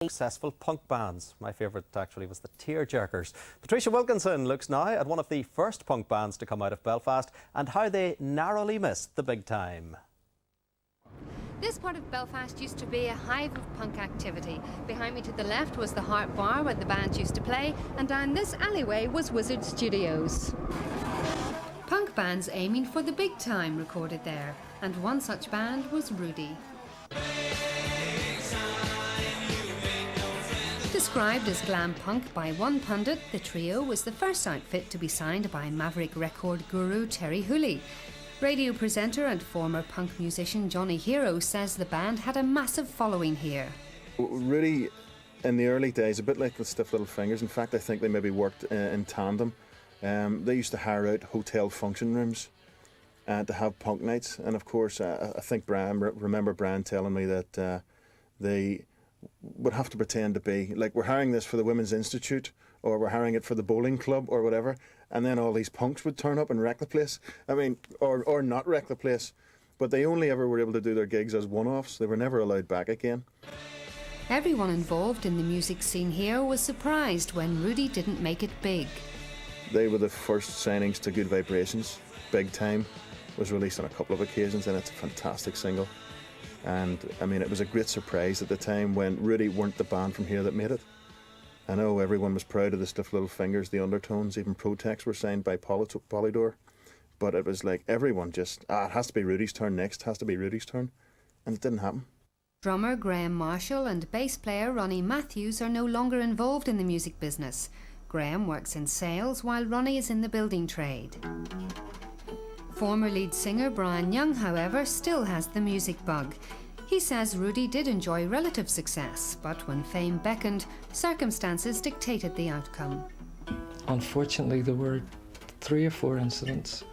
Successful punk bands. My favourite actually was the Tearjerkers. Patricia Wilkinson looks now at one of the first punk bands to come out of Belfast and how they narrowly missed the big time. This part of Belfast used to be a hive of punk activity. Behind me to the left was the Harp Bar where the band used to play, and down this alleyway was Wizard Studios. Punk bands aiming for the big time recorded there, and one such band was RUDI. Described as glam punk by one pundit, the trio was the first outfit to be signed by maverick record guru Terry Hooley. Radio presenter and former punk musician Johnny Hero says the band had a massive following here. RUDI, in the early days, a bit like the Stiff Little Fingers. In fact, I think they maybe worked in tandem. They used to hire out hotel function rooms to have punk nights. And of course, I think remember Brian telling me that they would have to pretend to be like, we're hiring this for the Women's Institute, or we're hiring it for the bowling club or whatever, and then all these punks would turn up and wreck the place. I mean, or not wreck the place, but they only ever were able to do their gigs as one-offs. They were never allowed back again. Everyone involved in the music scene here was surprised when RUDI didn't make it big. They were the first signings to Good Vibrations. Big Time was released on a couple of occasions, and it's a fantastic single. And I mean, it was a great surprise at the time when RUDI weren't the band from here that made it. I know everyone was proud of the Stiff Little Fingers, the Undertones, even Protex were signed by Polydor. But it was like everyone just, it has to be RUDI's turn next, has to be RUDI's turn. And it didn't happen. Drummer Graham Marshall and bass player Ronnie Matthews are no longer involved in the music business. Graham works in sales while Ronnie is in the building trade. Former lead singer Brian Young, however, still has the music bug. He says RUDI did enjoy relative success, but when fame beckoned, circumstances dictated the outcome. Unfortunately, there were 3 or 4 incidents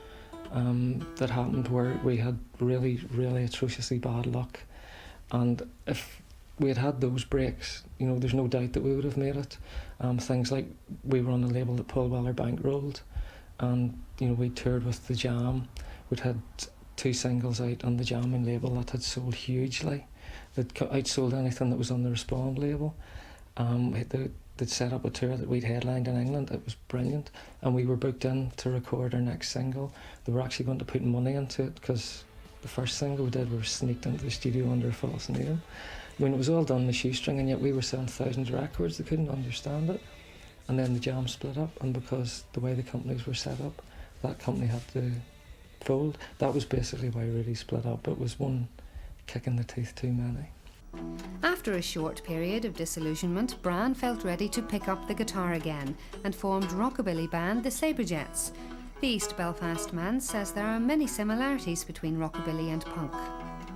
that happened where we had really, really atrociously bad luck. And if we had had those breaks, you know, there's no doubt that we would have made it. Things like we were on a label that Paul Weller bankrolled, and you know, we toured with the Jam. We'd had 2 singles out on the Jamming label that had sold hugely. They'd outsold anything that was on the Respond label. They'd set up a tour that we'd headlined in England. It was brilliant, and we were booked in to record our next single. They were actually going to put money into it because the first single we did, we were sneaked into the studio under a false name. I mean, it was all done on the shoestring, and yet we were selling thousands of records. They couldn't understand it. And then the Jam split up, and because the way the companies were set up, that company had to fold. That was basically why RUDI split up. It was one kick in the teeth too many. After a short period of disillusionment, Brian felt ready to pick up the guitar again and formed rockabilly band the Saberjets. The East Belfast man says there are many similarities between rockabilly and punk.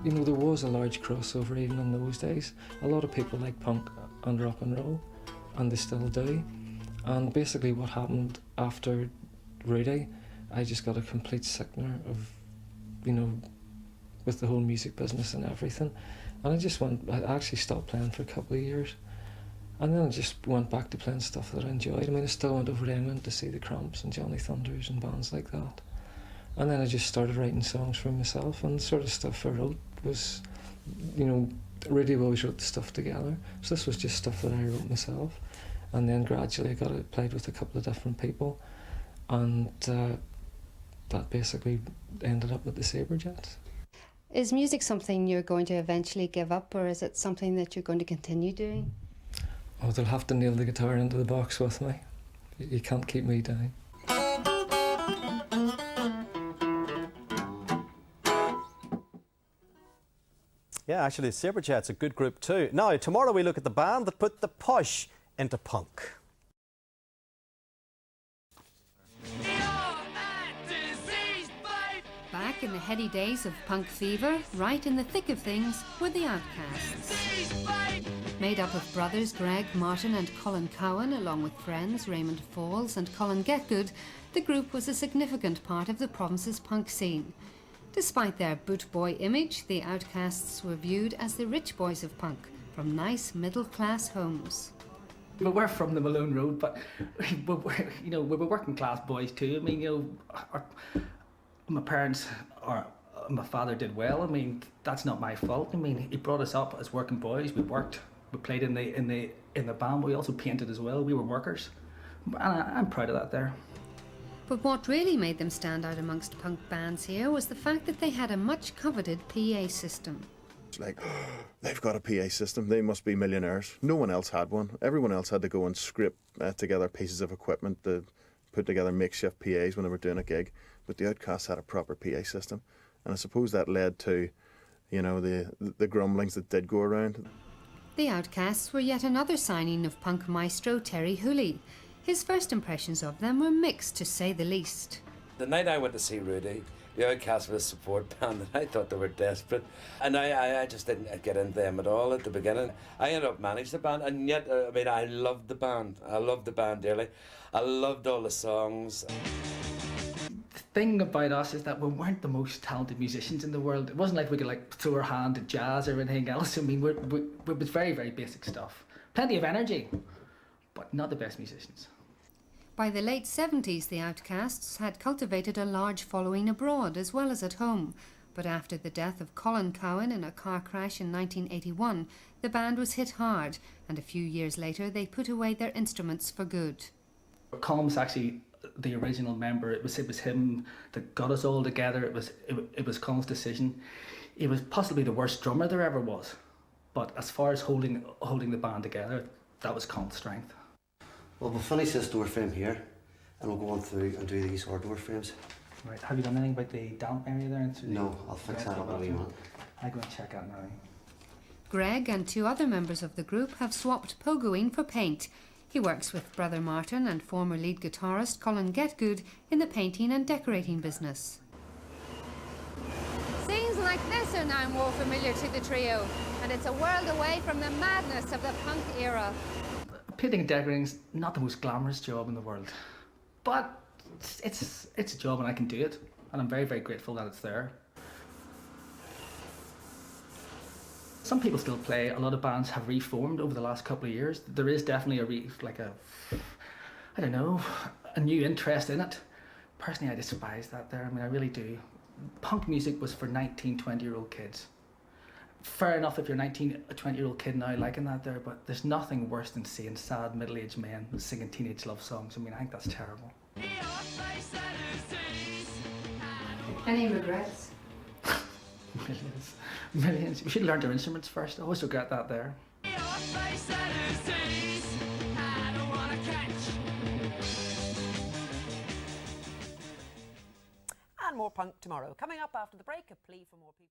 You know, there was a large crossover even in those days. A lot of people like punk and rock and roll, and they still do. And basically what happened after RUDI, I just got a complete sickener of, you know, with the whole music business and everything. And I actually stopped playing for a couple of years. And then I just went back to playing stuff that I enjoyed. I mean, I still went over to England to see the Cramps and Johnny Thunders and bands like that. And then I just started writing songs for myself, and the sort of stuff I wrote was, you know, RUDI always wrote the stuff together. So this was just stuff that I wrote myself. And then gradually I played with a couple of different people, and that basically ended up with the Saberjets. Is music something you're going to eventually give up, or is it something that you're going to continue doing? Oh, they'll have to nail the guitar into the box with me. You can't keep me down. Yeah, actually, the Saberjets, a good group too. Now, tomorrow we look at the band that put the push into punk. Back in the heady days of punk fever, right in the thick of things, were the Outcasts. Made up of brothers Greg, Martin and Colin Cowan, along with friends Raymond Falls and Colin Getgood, the group was a significant part of the province's punk scene. Despite their boot boy image, the Outcasts were viewed as the rich boys of punk, from nice middle-class homes. Well, we're from the Malone Road, but we were working class boys too. I mean, you know, my parents or my father did well. I mean, that's not my fault. I mean, he brought us up as working boys. We worked We played in the band, but we also painted as well. We were workers, and I'm proud of that there. But what really made them stand out amongst punk bands here was the fact that they had a much coveted PA system. It's like, they've got a PA system, they must be millionaires. No one else had one. Everyone else had to go and scrape together pieces of equipment to put together makeshift PAs when they were doing a gig. But the Outcasts had a proper PA system. And I suppose that led to, you know, the grumblings that did go around. The Outcasts were yet another signing of punk maestro Terry Hooley. His first impressions of them were mixed, to say the least. The night I went to see Rudy, the Outcasts were a support band, and I thought they were desperate. And I just didn't get into them at all at the beginning. I ended up managing the band, and yet, I loved the band. I loved the band dearly. I loved all the songs. The thing about us is that we weren't the most talented musicians in the world. It wasn't like we could like throw our hand to jazz or anything else. I mean, it was very, very basic stuff. Plenty of energy, but not the best musicians. By the late 70s, the Outcasts had cultivated a large following abroad as well as at home. But after the death of Colin Cowan in a car crash in 1981, the band was hit hard, and a few years later they put away their instruments for good. Colin was actually the original member. It was him that got us all together. It was Colin's decision. He was possibly the worst drummer there ever was, but as far as holding the band together, that was Colin's strength. Well, we'll finish this door frame here, and we'll go on through and do these door frames. Right. Have you done anything about the damp area there? No, I'll fix that up in a wee minute. I go and check out now. Greg and two other members of the group have swapped pogoing for paint. He works with brother Martin and former lead guitarist Colin Getgood in the painting and decorating business. Scenes like this are now more familiar to the trio, and it's a world away from the madness of the punk era. Painting and decorating is not the most glamorous job in the world, but it's a job and I can do it, and I'm very, very grateful that it's there. Some people still play. A lot of bands have reformed over the last couple of years. There is definitely a new interest in it. Personally, I despise that there. I mean, I really do. Punk music was for 19, 20-year-old kids. Fair enough if you're a 20-year-old kid now liking that there, but there's nothing worse than seeing sad middle-aged men singing teenage love songs. I mean, I think that's terrible. Any regrets? Millions. We should learn their instruments first. I always regret that there. And more punk tomorrow. Coming up after the break, a plea for more people.